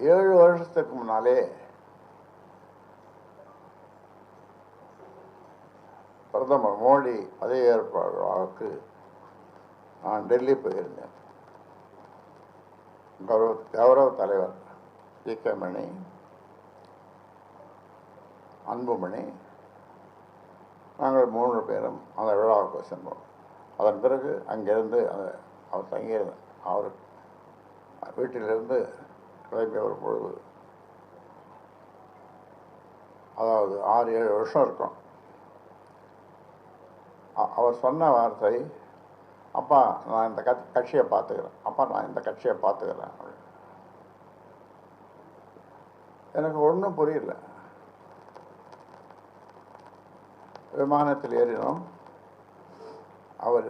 7 வருஷத்துக்கு முன்னாலே பிரதமர் மோடி பதவியேற்பாளருக்கு நான் டெல்லி போயிருந்தேன். கௌரவ தலைவர் ஜி.கே. மணி, அன்புமணி, நாங்கள் 3 பேரும் அந்த விழாவுக்கு சென்றோம். அதன் பிறகு அங்கிருந்து அவர் தங்கியிருந்தார். அவர் வீட்டிலிருந்து கிளம்பி வரும் பொழுது, அதாவது 6-7 வருஷம் இருக்கும், அவர் சொன்ன வார்த்தை, அப்பா நான் இந்த கட்சியை பார்த்துக்கிறேன், அப்பா நான் இந்த கட்சியை பார்த்துக்கிறேன். எனக்கு ஒன்றும் புரியல. விமானத்தில் ஏறினோம். அவர்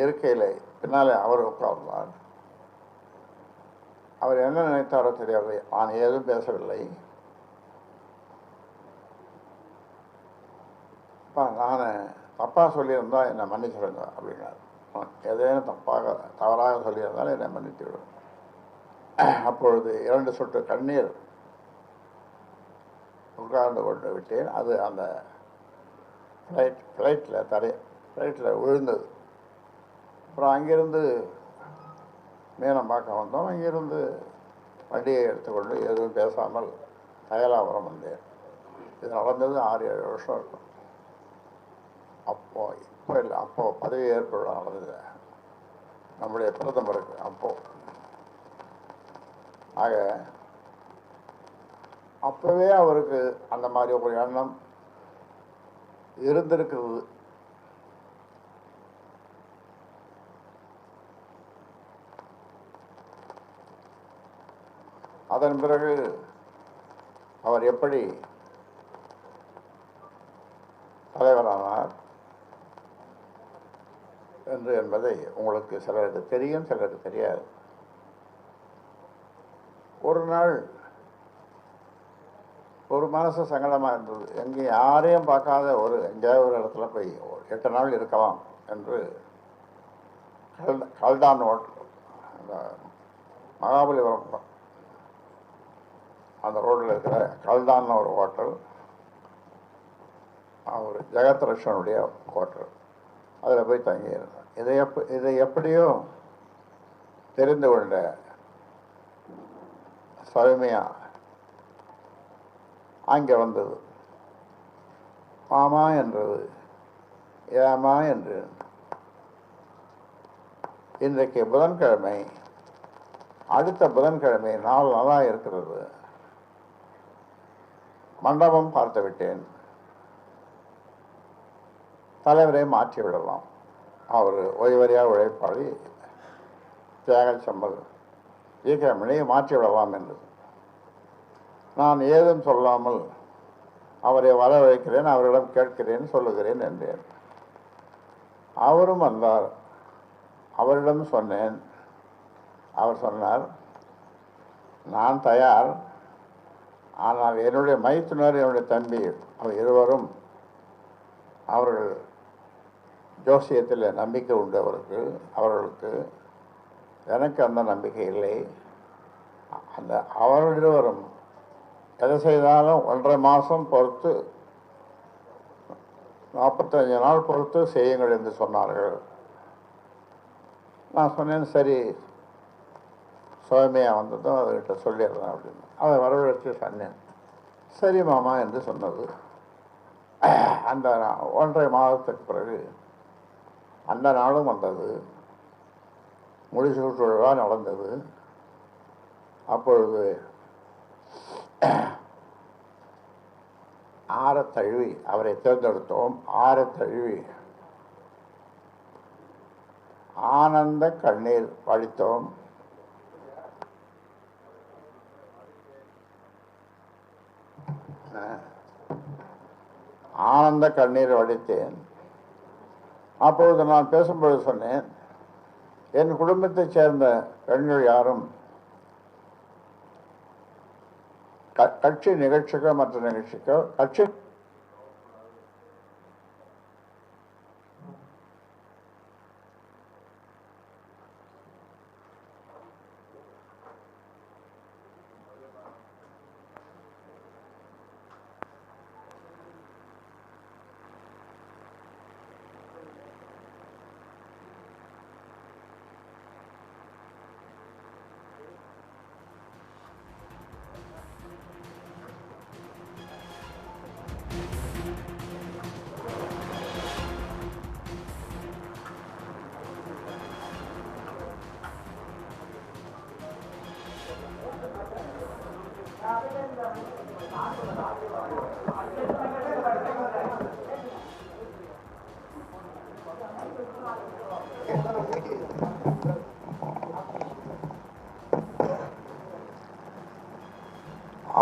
இருக்கையில் பின்னாலே அவர் உட்கார்ந்தார். அவர் என்ன நினைத்தாரோ தெரியாது. நான் ஏதும் பேசவில்லை. அப்பா நான் தப்பாக சொல்லியிருந்தால் என்னை மன்னிச்சிடுங்க அப்படின்னார். எதேனும் தவறாக சொல்லியிருந்தாலும் என்னை மன்னித்து விடும். அப்பொழுது 2 சொட்டு கண்ணீர் உட்கார்ந்து கொண்டு விட்டேன். அது அந்த ஃப்ளைட்டில் விழுந்தது. அப்புறம் அங்கிருந்து மீனம் பார்க்க வந்தோம். அங்கிருந்து வண்டியை எடுத்துக்கொண்டு எதுவும் பேசாமல் அயலாபுரம் வந்தேன். இது நடந்தது 6-7 வருஷம் இருக்கும். இப்போ இல்லை, அப்போது பதவி ஏற்பு நடந்தது நம்முடைய பிரதமருக்கு. ஆக அப்போவே அவருக்கு அந்த மாதிரி ஒரு எண்ணம் இருந்திருக்கிறது. அதன் பிறகு அவர் எப்படி தலைவரானார் என்பதை உங்களுக்கு சிலருக்கு தெரியும், சிலருக்கு தெரியாது. ஒரு நாள் ஒரு மனசு சங்கடமாக இருந்தது. எங்கேயும் யாரையும் பார்க்காத எங்கேயாவது ஒரு இடத்துல போய் 8 நாள் இருக்கலாம் என்று கல்டான் ஹோட்டல், அந்த மகாபலிபுரம் அந்த ரோட்டில் இருக்கிற கல்டான்னு ஒரு ஹோட்டல், அவர் ஜெகத்ரட்சனுடைய ஹோட்டல், அதில் போய் தங்கியிருந்தேன். இதை எப்படியோ தெரிந்து கொண்ட சௌமியா அங்கே வந்தது. மாமா என்றது, ஏமா என்று. இன்றைக்கு புதன்கிழமை, அடுத்த புதன்கிழமை நாள் நல்லா இருக்கிறது, மண்டபம் பார்த்து விட்டேன், தலைவரை மாற்றி விடலாம். அவர் ஓய்வறியாக உழைப்பாளி தியாகச்சம்பல் ஜி.கே. மணியை மாற்றி விடலாம் என்றது. நான் ஏதும் சொல்லாமல் அவரை வரவழைக்கிறேன், அவரிடம் கேட்கிறேன், சொல்லுகிறேன் என்றேன். அவரும் வந்தார். அவரிடம் சொன்னேன். அவர் சொன்னார், நான் தயார், ஆனால் என்னுடைய மைத்துனர், என்னுடைய தம்பி, அவர் இருவரும் அவர்கள் ஜோசியத்தில் நம்பிக்கை உண்டு அவர்களுக்கு. எனக்கு அந்த நம்பிக்கை இல்லை. அவர்கள் இருவரும் எதை செய்தாலும் 1.5 மாதம் பொறுத்து, 45 நாள் பொறுத்து செய்யுங்கள் என்று சொன்னார்கள். நான் சொன்னேன், சரி, சௌமியா வந்ததும் அவர்கிட்ட சொல்லிடுறேன் அப்படின்னு. அதை வரவழைத்து சொன்னேன். சரி மாமா என்று சொன்னது. அந்த 1.5 மாதத்துக்கு பிறகு அந்த நாளும் வந்தது. முடிசூட்டு விழா நடந்தது. அப்பொழுது ஆரத்தழுவி அவரை தேர்ந்தெடுத்தோம். ஆரத்தழுவி ஆனந்த கண்ணீர் வடித்தோம். ஆனந்த கண்ணீர் வடித்தேன். அப்பொழுது நான் பேசும்பொழுது சொன்னேன், என் குடும்பத்தைச் சேர்ந்த பெண்கள் யாரும் கட்சி நிகழ்ச்சிக்கோ மற்ற நிகழ்ச்சிக்கோ கட்சி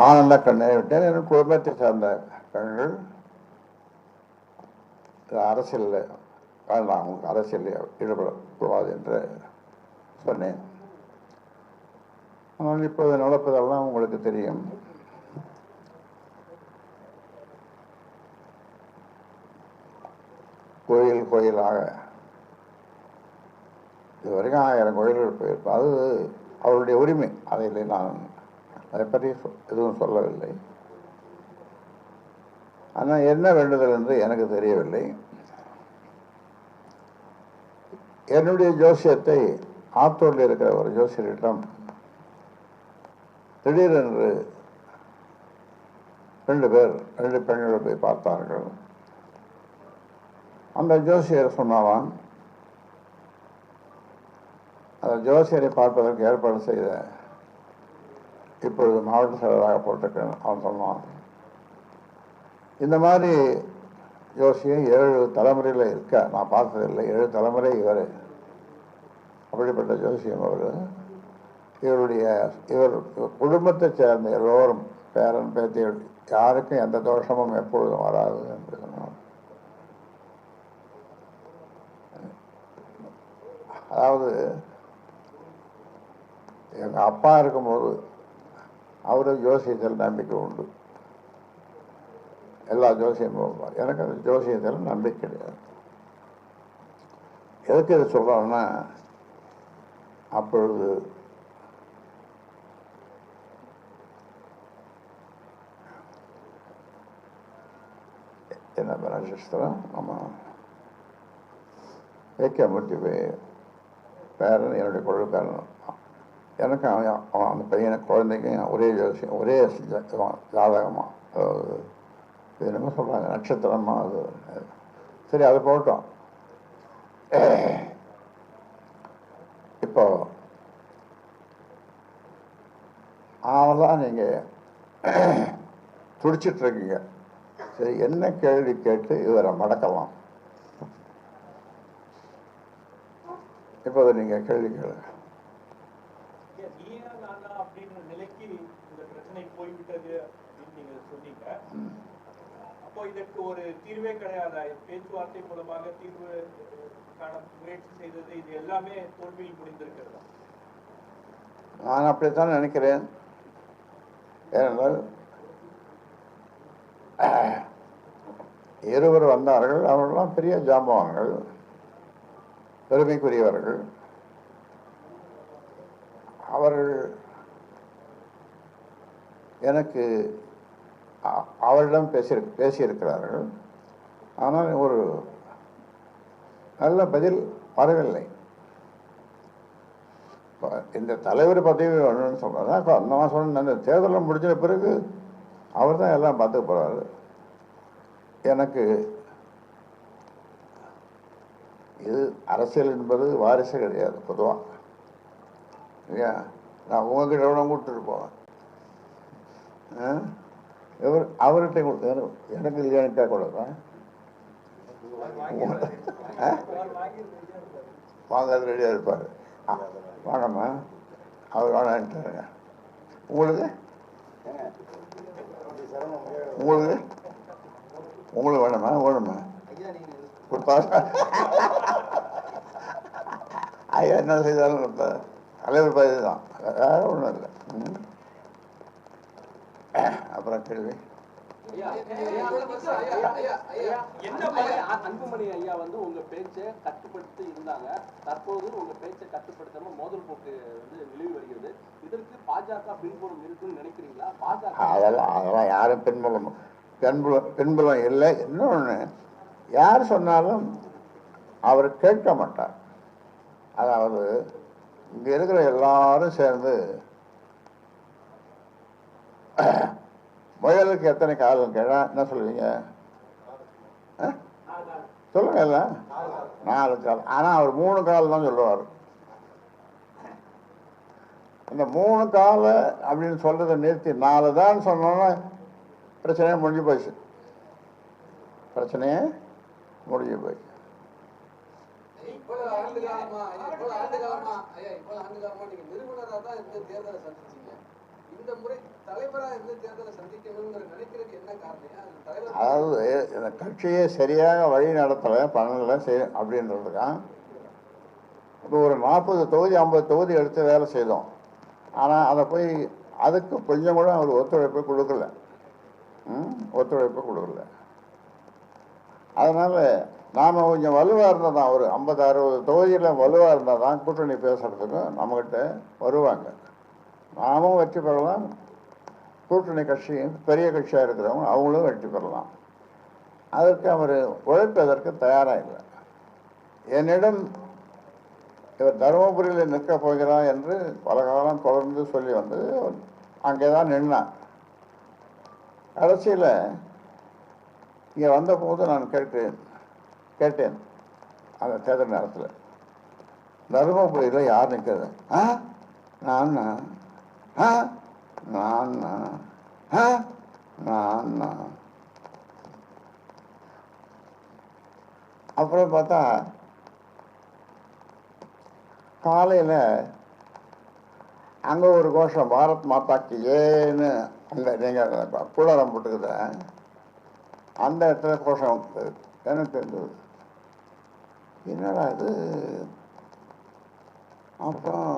ஆனந்த கண்ணை விட்டேன். என் குடும்பத்தை சார்ந்த பெண்கள் அரசியலில் வேண்டாம், உங்களுக்கு அரசியலில் ஈடுபடக்கூடாது என்று சொன்னேன். ஆனால் இப்போது நடப்பதெல்லாம் உங்களுக்கு தெரியும். கோயிலாக இதுவரைக்கும் 1000 கோயில்கள் போயிருப்பேன். அது அவருடைய உரிமை. அதில் நான் அதை பற்றி எதுவும் சொல்லவில்லை. ஆனால் என்ன வேண்டுதல் என்று எனக்கு தெரியவில்லை. என்னுடைய ஜோசியத்தை ஆத்தூரில் இருக்கிற ஒரு ஜோசியரிடம் திடீரென்று 2 பெண்கள் போய் பார்த்தார்கள். அந்த ஜோசியர் சொன்னான், அந்த ஜோசியரை பார்ப்பதற்கு ஏற்பாடு செய்த இப்பொழுது மாவட்ட செயலராக போட்டிருக்கேன். அவன் சொன்னான், இந்த மாதிரி ஜோசியம் 7 தலைமுறையில் இருக்க நான் பார்த்ததில்லை. 7 தலைமுறை இவர். அப்படிப்பட்ட ஜோசியம் அவர். இவர் குடும்பத்தை சேர்ந்த எல்லோரும் பேரன் பேத்திகள் யாருக்கும் எந்த தோஷமும் எப்பொழுதும் வராது என்று சொன்னார். அதாவது எங்கள் அப்பா இருக்கும்போது அவரு ஜோசியத்தில் நம்பிக்கை உண்டு. எல்லா ஜோசியமும். எனக்கு அந்த ஜோசியத்தில் நம்பிக்கை கிடையாது. எதுக்கு இதை சொல்கிறோன்னா, அப்பொழுது என்ன நட்சத்திரம் நம்ம வைக்கமூர்த்தி பேரன், என்னுடைய கொள்ளு பேரன். எனக்கு அவன் அந்த பையனை குழந்தைக்கும் ஒரே ஜோசியம், ஒரே ஜாதகமாக, இது என்னமோ சொல்கிறாங்க நட்சத்திரமா. அது சரி, அதை போட்டோம். இப்போ அவெல்லாம் நீங்கள் துடிச்சிட்ருக்கீங்க. சரி, என்ன கேள்வி கேட்டு இவரை மடக்கலாம். இப்போ நீங்கள் கேள்வி கேளுங்க. நிலைக்கு இந்த பிரச்சனை போய்விட்டது அப்படின்னு நீங்க சொன்னீங்க. அப்போ இதற்கு ஒரு தீர்வே கிடையாது. பேச்சுவார்த்தை மூலமாக தீர்வு காண முயற்சி செய்தது, இது எல்லாமே தோல்வியில் முடிந்திருக்கிறதா? நான் அப்படித்தான் நினைக்கிறேன். ஏனென்றால் இருவர் வந்தார்கள். அவர்களெல்லாம் பெரிய ஜாம்பவான்கள், பெருமைக்குரியவர்கள். அவர்கள் எனக்கு அவரிடம் பேசியிருக்கிறார்கள். ஆனால் ஒரு நல்ல பதில் வரவில்லை. இந்த தலைவர் பதவி வேணும்னு சொல்கிறதா அந்த மாதம் அந்த தேர்தலில் முடிஞ்ச பிறகு அவர் தான் எல்லாம் பார்த்துக்க போகிறாரு. எனக்கு இது அரசியல் என்பது வாரிசு கிடையாது பொதுவாக. இல்லையா? நான் உங்ககிட்ட எவ்வளோ கூப்பிட்டுட்டு போவேன். அவர்கிட்ட எனக்கு இல்லையானுக்கா கொடுப்பேன். வாங்காது ரெடியாக இருப்பார். வாங்கம்மா, அவர் வேணான்ட்டாருங்க. உங்களுக்கு உங்களுக்கு வேணுமா? வேணுமா கொடுப்பாரு. ஐயா என்ன செய்தாலும் கொடுப்பாரு. தலைவர் பதவி தான், வேற ஒன்றும் இல்லை. அப்புறம் கேள்வி. அன்புமணி ஐயா வந்து உங்க பேச்சை கட்டுப்படுத்தி இருந்தாங்க. தற்போது உங்க பேச்சை கட்டுப்படுத்தாம மோதல் போக்கு வந்து நிலவி வருகிறது. இதற்கு பாஜக பின்புலம் இருக்குன்னு நினைக்கிறீங்களா? பாஜக அதெல்லாம் யாரும் பின்புலம் இல்லை. இன்னொன்று, யார் சொன்னாலும் அவர் கேட்க மாட்டார். அதாவது இங்கே இருக்கிற எல்லாரும் சேர்ந்து முயலுக்கு எத்தனை காலம் கேட்டா என்ன சொல்லுவீங்க? சொல்லுங்க. இல்லை 4 கால். ஆனால் அவர் 3 கால் தான் சொல்லுவார். இந்த 3 கால அப்படின்னு சொல்றதை நிறுத்தி 4 தான் சொன்னோன்னா பிரச்சனையே முடிஞ்சு போச்சு. பிரச்சனையே முடிஞ்சு போச்சு. இவ்வளவு ஆண்டு காலமா நீங்க நிறுவனரா தான் இருந்து தேர்தலை சந்திச்சீங்க. இந்த முறை தலைவரா இருந்து தேர்தலை சந்திக்கணும்னு நினைக்கிறது என்ன காரணம்? அதாவது இந்த கட்சியை சரியாக வழி நடத்தலை, பண்ணலை, செய்ய அப்படின்றதுக்கான் இப்போ ஒரு 40 தொகுதி 50 தொகுதி எடுத்து வேலை செய்தோம். ஆனால் அதை போய் அதுக்கு கொஞ்சம் கூட அவர் ஒத்துழைப்பு கொடுக்கல. ஒத்துழைப்பு கொடுக்கல. அதனால் நாம் கொஞ்சம் வலுவாக இருந்தால் தான், ஒரு 50-60 தொகுதியில் வலுவாக இருந்தால் தான் கூட்டணி பேசுகிறதுக்கும் நம்மக்கிட்ட வருவாங்க. நாமும் வெற்றி பெறலாம், கூட்டணி கட்சி பெரிய கட்சியாக இருக்கிறவங்க அவங்களும் வெற்றி பெறலாம். அதற்கு அவர் உழைப்பதற்கு தயாராக இல்லை. என்னிடம் இவர் தருமபுரியில் நிற்கப் போகிறார் என்று பல காலம் தொடர்ந்து சொல்லி வந்து அங்கே தான் நின்னான். கடைசியில் இங்கே வந்தபோது நான் கேட்டேன் அந்த தேர்தல் நேரத்தில், தருமபுரியில் யார் நிற்கிறது? நான் அப்புறம் பார்த்தா காலையில் அங்கே ஒரு கோஷம், பாரத் மாதாக்கு ஏன்னு அங்கே நீங்கள் புலரம் போட்டுக்குத அந்த இடத்துல கோஷம் எனக்கு தெரிஞ்சது. என்னடா இது? அப்புறம்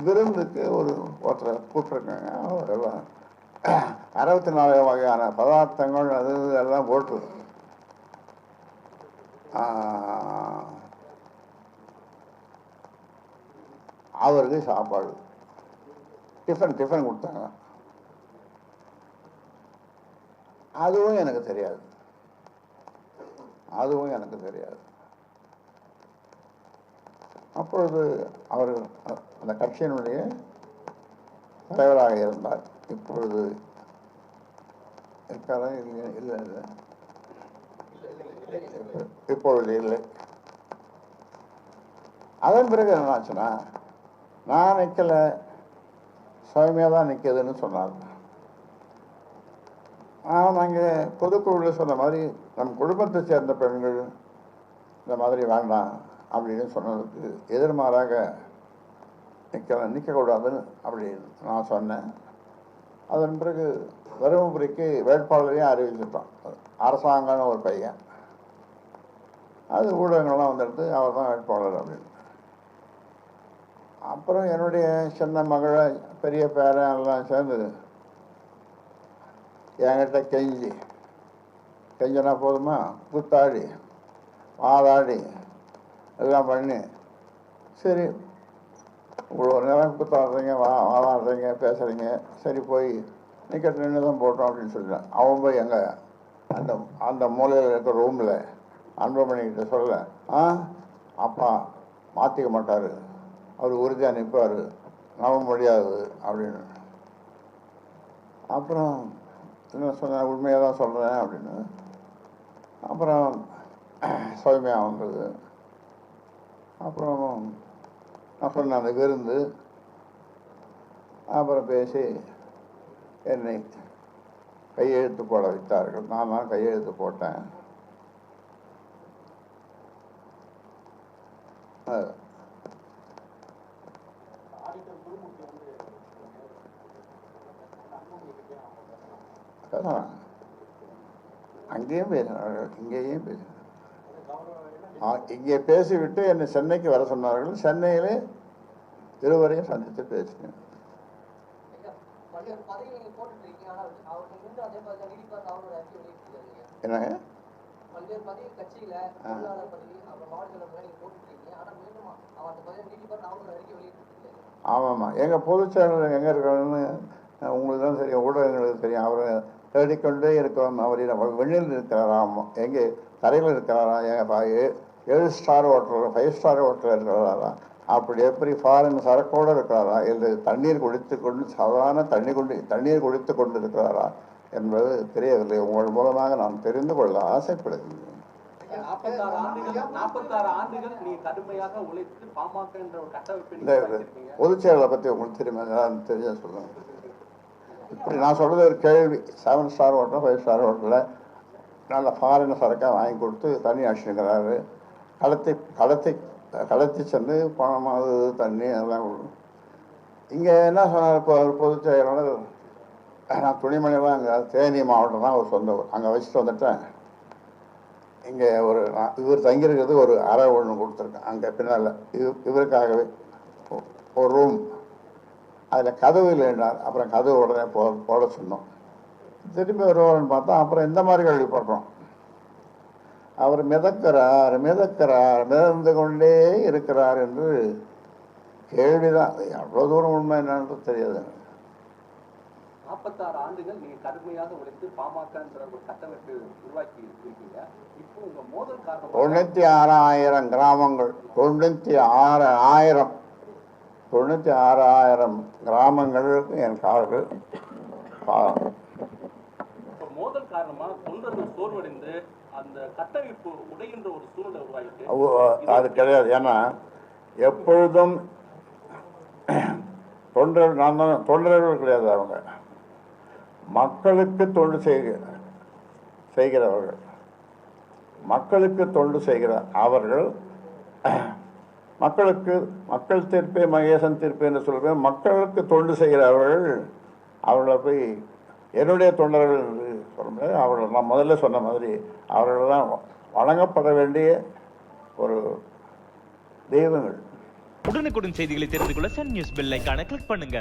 விருந்துக்கு ஒருத்தரை கூப்பிட்ருக்காங்க. அவரெல்லாம் 64 வகையான பதார்த்தங்கள் அது எல்லாம் போட்டு அவருக்கு சாப்பாடு டிஃபன் கொடுத்தாங்க. அதுவும் எனக்கு தெரியாது. அப்பொழுது அவர் அந்த கட்சியினுடைய தலைவராக இருந்தார். இப்பொழுது இருக்காரா? இல்லை, இப்பொழுது இல்லை. அதன் பிறகு என்ன ஆச்சுன்னா, நான் நிற்கலை, சௌமியா தான் நிற்கிதுன்னு சொன்னார். நாங்கள் பொதுக்குழுவில் சொன்ன மாதிரி நம் குடும்பத்தை சேர்ந்த பெண்கள் இந்த மாதிரி வேண்டாம் அப்படின்னு சொன்னதுக்கு எதிர்மாறாக நிற்கக்கூடாதுன்னு அப்படின்னு நான் சொன்னேன். அதன் பிறகு தருமபுரிக்கு வேட்பாளரையும் அறிவிச்சிட்டோம். அரசாங்கம்னு ஒரு பையன், அது ஊடகங்கள்லாம் வந்துடுது, அவர் தான் வேட்பாளர் அப்படின்னு. அப்புறம் என்னுடைய சின்ன மகளை பெரிய பேரன் எல்லாம் சேர்ந்து என்கிட்ட கெஞ்சினா போதுமா, கூத்தாடி வாதாடி எல்லாம் பண்ணி, சரி இவ்வளோ நேரம் கூத்தாடுறீங்க, வாதாடுறீங்க, பேசுகிறீங்க, சரி போய் நிற்கட்டு நின்று தான் போட்டோம் அப்படின்னு சொல்லிட்டேன். அவன் போய் எங்கள் அந்த மூலையில் இருக்கிற ரூமில் அன்புமணிக்கிட்ட சொல்ல, அப்பா மாற்றிக்க மாட்டார், அவர் உறுதியாக நிற்பார், நம்ப முடியாது அப்படின்னு. அப்புறம் என்ன சொன்னேன், உண்மையாக தான் சொல்கிறேன் அப்படின்னு. அப்புறம் சௌமியா வந்தது. அப்புறம் நான் சொன்னேன் அந்த விருந்து. அப்புறம் பேசி என்னை கையெழுத்து போட வைத்தார்கள். நான் கையெழுத்து போட்டேன். அங்கேயும் பேசினார்கள், இங்கேயும் பேசினார்கள். இங்கே பேசிவிட்டு என்னை சென்னைக்கு வர சொன்னார்கள். சென்னையிலே இருவரையும் சந்தித்து பேசினேன். என்னங்க ஆமாம்மா, எங்கள் பொதுச் செயலாளர் எங்கே இருக்காருன்னு உங்களுக்கு தான் தெரியும், ஊடகங்களுக்கு தெரியும். அவரை தேடிக்கொண்டே இருக்கோம். அவர் வெளியில் இருக்கிறாராம், எங்கே தரையில் இருக்கிறாரா, 7 ஸ்டார் ஹோட்டல் 5 ஸ்டார் ஹோட்டலில் இருக்கிறாரா, அப்படி எப்படி ஃபாரின் சரக்கோடு இருக்கிறாரா, இல்லை தண்ணீர் குடித்து கொண்டு சாதாரண தண்ணீர் குடித்து கொண்டு இருக்கிறாரா என்பது தெரியவில்லை. உங்கள் மூலமாக நான் தெரிந்து கொள்ள ஆசைப்படுகிறேன். 46 ஆண்டுகள் நீ கடுமையாக உழைத்து பாமக என்ற ஒரு கட்டமைப்பை இந்த பொதுச் செயலை பற்றி உங்களுக்கு தெரியுமா? தெரிஞ்ச சொல்லுங்க. இப்படி நான் சொல்கிறது ஒரு கேள்வி. 7 ஸ்டார் ஹோட்டல் 5 ஸ்டார் ஹோட்டலில் நல்ல ஃபாரின் சரக்காக வாங்கி கொடுத்து தண்ணி அடிச்சுக்கிறாரு. கலத்தி சென்று பணமாவது தண்ணி அதெல்லாம் கொடுக்கும். இங்கே என்ன சொன்னார் இப்போ ஒரு பொதுச் செயலாளர், நான் துணிமணிலாம் அங்கே தேனி மாவட்டம் தான் ஒரு சொந்த ஊர், அங்கே வச்சுட்டு வந்துட்டேன். இங்கே இவர் தங்கியிருக்கிறது ஒரு அறை ஒன்று கொடுத்துருக்கேன் அங்கே பின்னால் இவருக்காகவே ஒரு ரூம். அதில் கதவு இல்லைன்னார். அப்புறம் கதவு உடனே போட சொன்னோம். திரும்பி வருவார்னு பார்த்தா அப்புறம் இந்த மாதிரி கேள்விப்படுறோம். அவர் மிதக்கிறார் மிதந்து கொண்டே இருக்கிறார் என்று கேள்விதான். எவ்வளோ தூரம் உண்மை என்னன்னு தெரியாது. 46 ஆண்டுகள் நீங்க கடுமையாக உழைத்து பாமக என்ற ஒரு கட்டமைப்பு உருவாக்கி இருக்கீங்க. இப்போ உங்க மோதல் காரணமாக 96,000 கிராமங்கள், 96,000 கிராமங்களுக்கு என் கால்கள். இப்போ மோதல் காரணமா தொண்டர்கள் சோர்வடைந்து அந்த கட்டமைப்பு உடைகின்ற ஒரு சூழ்நிலை உருவாகிட்டு அது கிடையாது. ஏன்னா எப்பொழுதும் தொண்டர்கள் கிடையாது. அவங்க மக்களுக்கு தொண்டு செய்கிறவர்கள், மக்களுக்கு தொண்டு செய்கிற அவர்கள், மக்கள் தீர்ப்பே மகேசன் தீர்ப்பு என்று சொல்வேன். மக்களுக்கு தொண்டு செய்கிறவர்கள் அவர்களை போய் என்னுடைய தொண்டர்கள் என்று சொல்ல முடியாது. அவர்கள் நான் முதல்ல சொன்ன மாதிரி அவர்களெல்லாம் வழங்கப்பட வேண்டிய ஒரு தெய்வங்கள். உடனுக்குடன் செய்திகளை தெரிந்து கொள்ள சன் நியூஸ் பெல் ஐகானை கிளிக் பண்ணுங்க.